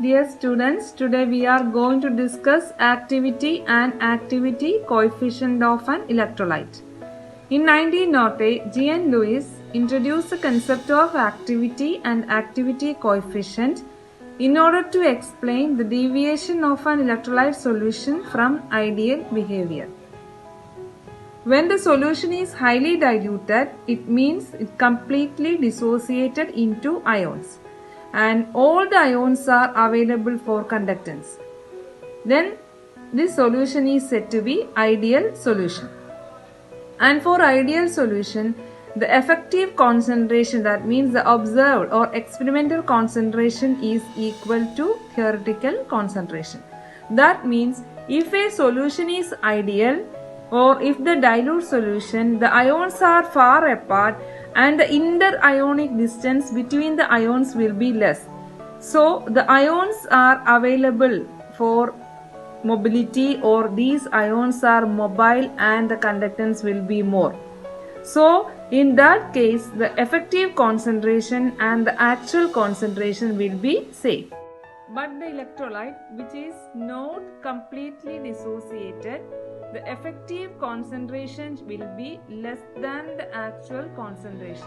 Dear students, today we are going to discuss activity and activity coefficient of an electrolyte. In 1908, G.N. Lewis introduced the concept of activity and activity coefficient in order to explain the deviation of an electrolyte solution from ideal behavior. When the solution is highly diluted, it means it completely dissociated into ions, and all the ions are available for conductance. Then this solution is said to be ideal solution. And for ideal solution, the effective concentration, that means the observed or experimental concentration, is equal to theoretical concentration. That means if a solution is ideal, or if the dilute solution, the ions are far apart and the inter-ionic distance between the ions will be less. So the ions are available for mobility, or these ions are mobile and the conductance will be more. So in that case, the effective concentration and the actual concentration will be same. But the electrolyte which is not completely dissociated, the effective concentration will be less than the actual concentration.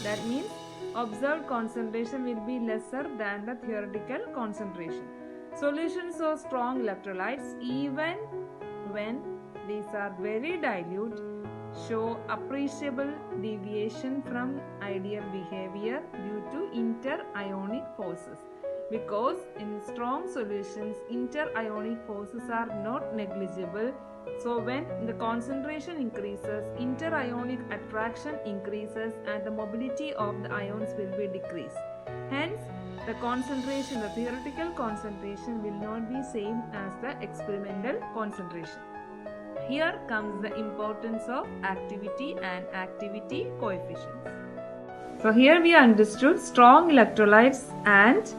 That means observed concentration will be lesser than the theoretical concentration. Solutions of strong electrolytes, even when these are very dilute, show appreciable deviation from ideal behavior due to inter-ionic forces. Because in strong solutions, inter-ionic forces are not negligible. So when the concentration increases, inter-ionic attraction increases and the mobility of the ions will be decreased. Hence, the concentration, the theoretical concentration will not be same as the experimental concentration. Here comes the importance of activity and activity coefficients. So here we understood strong electrolytes and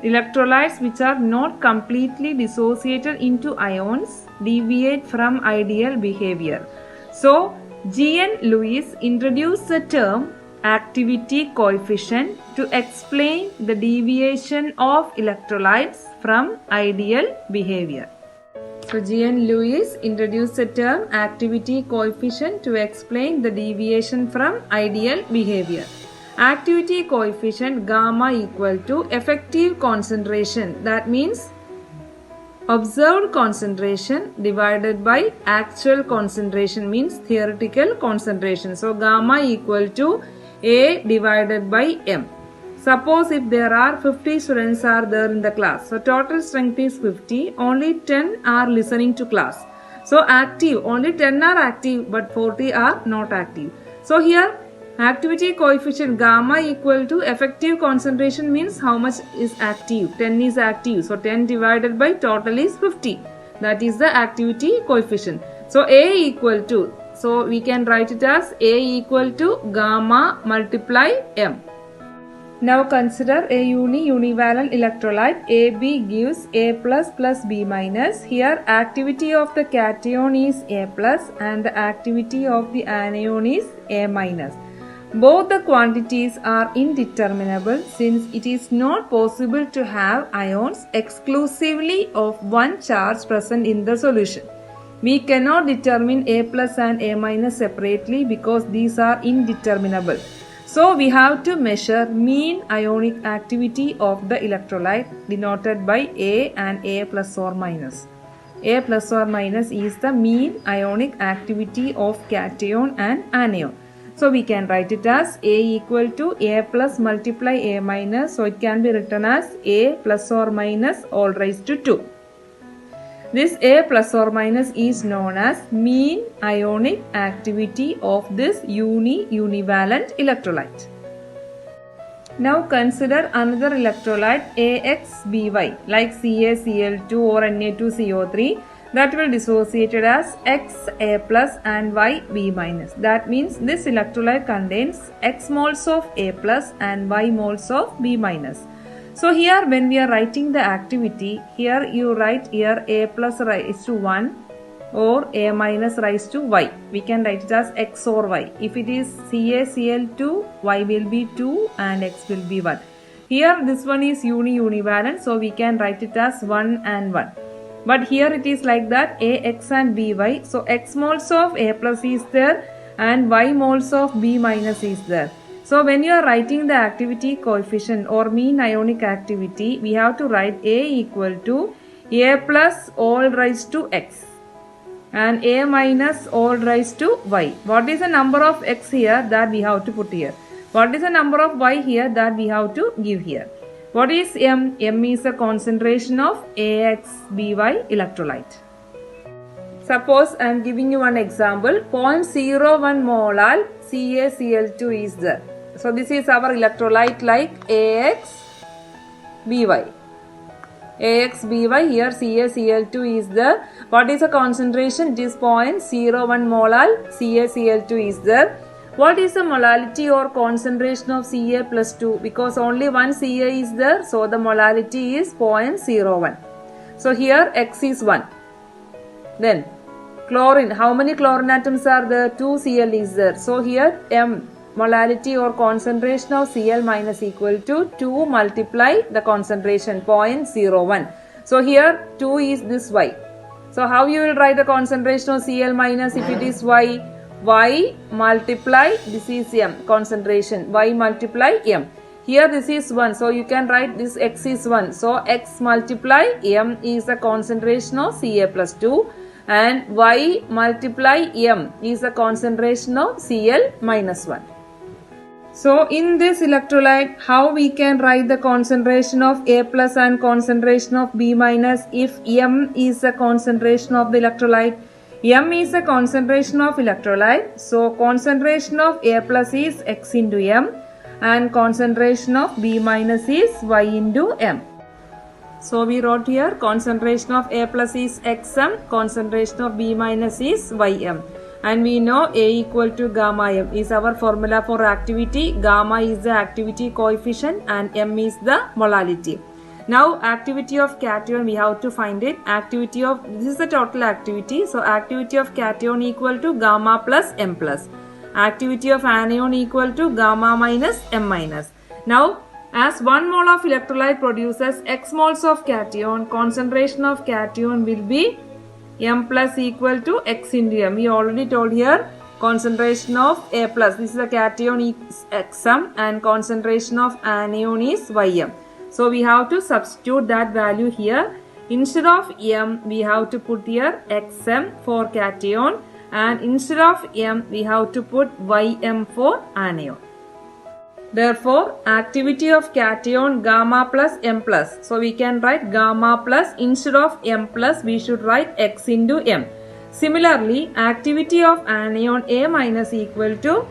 electrolytes which are not completely dissociated into ions deviate from ideal behavior. So G.N. Lewis introduced the term activity coefficient to explain the deviation of electrolytes from ideal behavior. So G.N. Lewis introduced the term activity coefficient to explain the deviation from ideal behavior. Activity coefficient gamma equal to effective concentration, that means observed concentration divided by actual concentration, means theoretical concentration. So gamma equal to A divided by M. Suppose if there are 50 students are there in the class, so total strength is 50, only 10 are listening to class. So active, only 10 are active but 40 are not active. So here activity coefficient gamma equal to effective concentration means how much is active? 10 is active. So 10 divided by total is 50. That is the activity coefficient. So A equal to, so we can write it as A equal to gamma multiply M. Now consider a univalent electrolyte. AB gives A plus plus B minus. Here activity of the cation is A plus and the activity of the anion is A minus. Both the quantities are indeterminable since it is not possible to have ions exclusively of one charge present in the solution. We cannot determine A plus and A minus separately because these are indeterminable. So we have to measure mean ionic activity of the electrolyte denoted by A and A plus or minus. A plus or minus is the mean ionic activity of cation and anion. So we can write it as A equal to A plus multiply A minus. So it can be written as A plus or minus all raised to 2. This A plus or minus is known as mean ionic activity of this univalent electrolyte. Now consider another electrolyte AXBY like CaCl2 or Na2CO3 that will dissociated as X A plus and Y B minus. That means this electrolyte contains X moles of A plus and Y moles of B minus. So here when we are writing the activity, here you write here A plus raised to 1 or A minus raised to Y. We can write it as X or Y. If it is CaCl2, Y will be 2 and X will be 1. Here this one is univalent, so we can write it as 1 and 1. But here it is like that, Ax and By. So x moles of A plus is there and y moles of B minus is there. So when you are writing the activity coefficient or mean ionic activity, we have to write A equal to A plus all raised to x and A minus all raised to y. What is the number of x here that we have to put here? What is the number of y here that we have to give here? What is M? M is the concentration of AxBy electrolyte. Suppose I am giving you one example. 0.01 molal CaCl2 is there. So this is our electrolyte like AxBy. AxBy, here CaCl2 is there. What is the concentration? It is 0.01 molal CaCl2 is there. What is the molality or concentration of Ca plus 2? Because only one Ca is there, so the molality is 0.01. So here X is 1. Then chlorine, how many chlorine atoms are there? 2 Cl is there. So here M, molality or concentration of Cl minus equal to 2 multiply the concentration 0.01. So here 2 is this Y. So how you will write the concentration of Cl minus if it is Y? Y multiply, this is M, concentration, Y multiply M. Here this is 1, so you can write this X is 1. So X multiply M is the concentration of Ca plus 2 and Y multiply M is the concentration of Cl minus 1. So in this electrolyte, how we can write the concentration of A plus and concentration of B minus if M is the concentration of the electrolyte? M is the concentration of electrolyte. So concentration of A plus is X into M and concentration of B minus is Y into M. So we wrote here concentration of A plus is Xm, concentration of B minus is Ym. And we know A equal to gamma M is our formula for activity. Gamma is the activity coefficient and M is the molality. Now activity of cation we have to find it. Activity of, this is the total activity. So activity of cation equal to gamma plus M plus. Activity of anion equal to gamma minus M minus. Now as 1 mole of electrolyte produces X moles of cation, concentration of cation will be M plus equal to X into M. We already told here concentration of A plus, this is the cation is Xm and concentration of anion is Ym. So we have to substitute that value here. Instead of M, we have to put here Xm for cation and instead of M, we have to put Ym for anion. Therefore, activity of cation gamma plus M plus. So we can write gamma plus, instead of M plus, we should write X into M. Similarly, activity of anion A minus equal to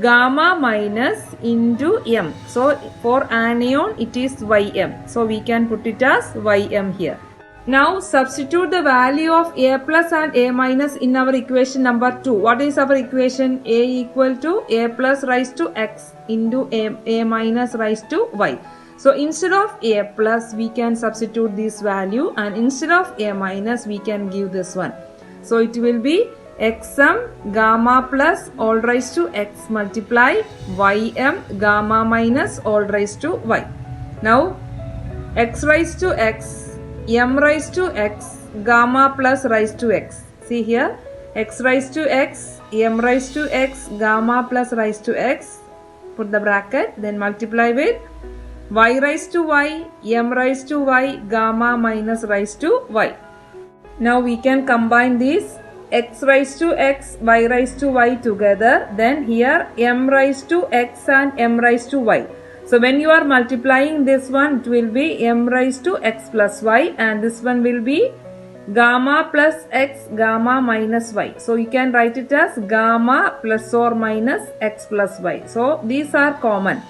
gamma minus into M. So for anion it is Ym. So we can put it as Ym here. Now substitute the value of A plus and A minus in our equation number 2. What is our equation? A equal to A plus raised to X into A minus raised to Y. So instead of A plus we can substitute this value and instead of A minus we can give this one. So it will be Xm gamma plus all raised to X multiply Ym gamma minus all raised to Y. Now X raised to X, M raised to X, gamma plus raised to X. See here, X raised to X, M raised to X, gamma plus raised to X. Put the bracket, then multiply with Y raised to Y, M raised to Y, gamma minus raised to Y. Now we can combine these X raised to X, Y raised to Y together. Then here M raised to X and M raised to Y. So when you are multiplying this one, it will be M raised to X plus Y and this one will be gamma plus X, gamma minus Y. So you can write it as gamma plus or minus X plus Y. So these are common.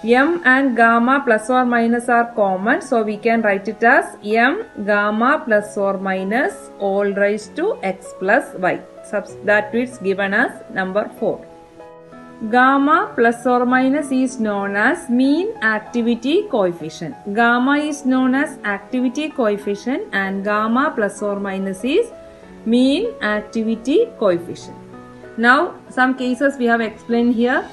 M and gamma plus or minus are common. So we can write it as M gamma plus or minus all raised to X plus Y. That is given as number 4. Gamma plus or minus is known as mean activity coefficient. Gamma is known as activity coefficient and gamma plus or minus is mean activity coefficient. Now some cases we have explained here.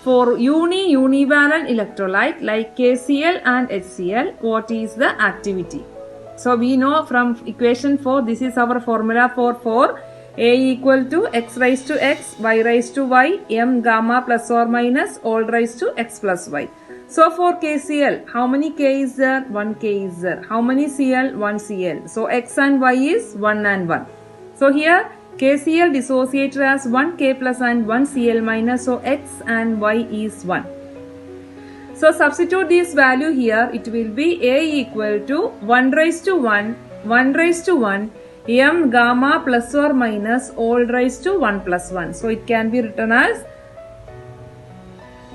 for univalent electrolyte like KCl and HCl, what is the activity? So we know from equation 4, this is our formula for A equal to x raised to x, y raised to y, m gamma plus or minus all raised to x plus y. So for KCl, how many K is there? 1 K is there. How many Cl? 1 Cl. So x and y is 1 and 1. So here KCl dissociated as 1 K plus and 1 Cl minus. So x and y is 1. So substitute this value here. It will be A equal to 1 raised to 1, 1 raised to 1, m gamma plus or minus all raised to 1 plus 1. So it can be written as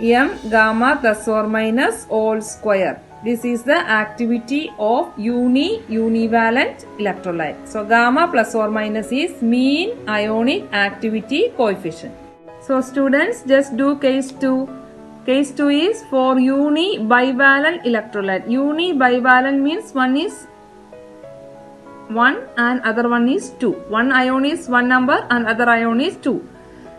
m gamma plus or minus all square. This is the activity of univalent electrolyte. So gamma plus or minus is mean ionic activity coefficient. So students, just do case 2. Case 2 is for bivalent electrolyte. Bivalent means one is 1 and other one is 2. One ion is 1 number and other ion is 2.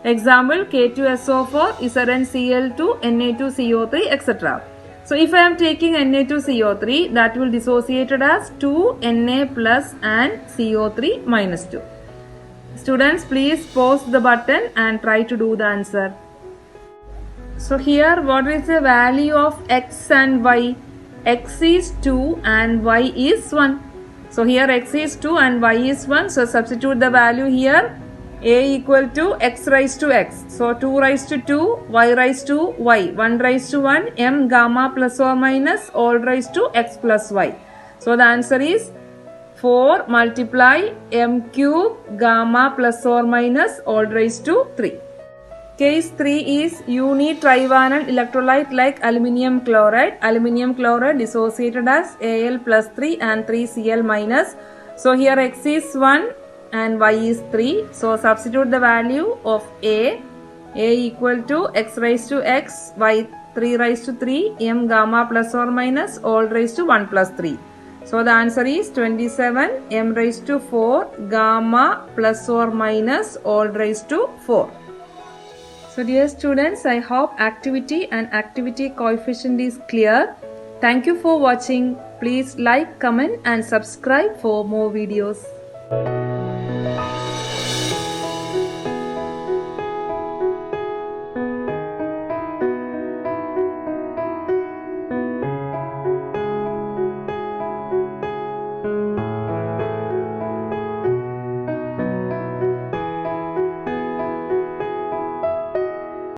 Example K2SO4, ZnCl2, Na2CO3, etc. So if I am taking Na2CO3, that will dissociated as 2Na plus and CO3 minus 2. Students, please pause the button and try to do the answer. So here what is the value of x and y? X is 2 and y is 1. So here x is 2 and y is 1. So substitute the value here. A equal to x raised to x. So 2 raised to 2, y raised to y, 1 raised to 1, m gamma plus or minus all raised to x plus y. So the answer is 4 multiply m cube gamma plus or minus all raised to 3. Case 3 is trivalent electrolyte like aluminium chloride. Aluminium chloride dissociated as Al plus 3 and 3Cl minus. So here x is 1 and y is 3. So substitute the value of A equal to x raised to x, y 3 raised to 3, m gamma plus or minus all raised to 1 plus 3. So the answer is 27 m raised to 4 gamma plus or minus all raised to 4. So dear students, I hope activity and activity coefficient is clear. Thank you for watching. Please like, comment and subscribe for more videos.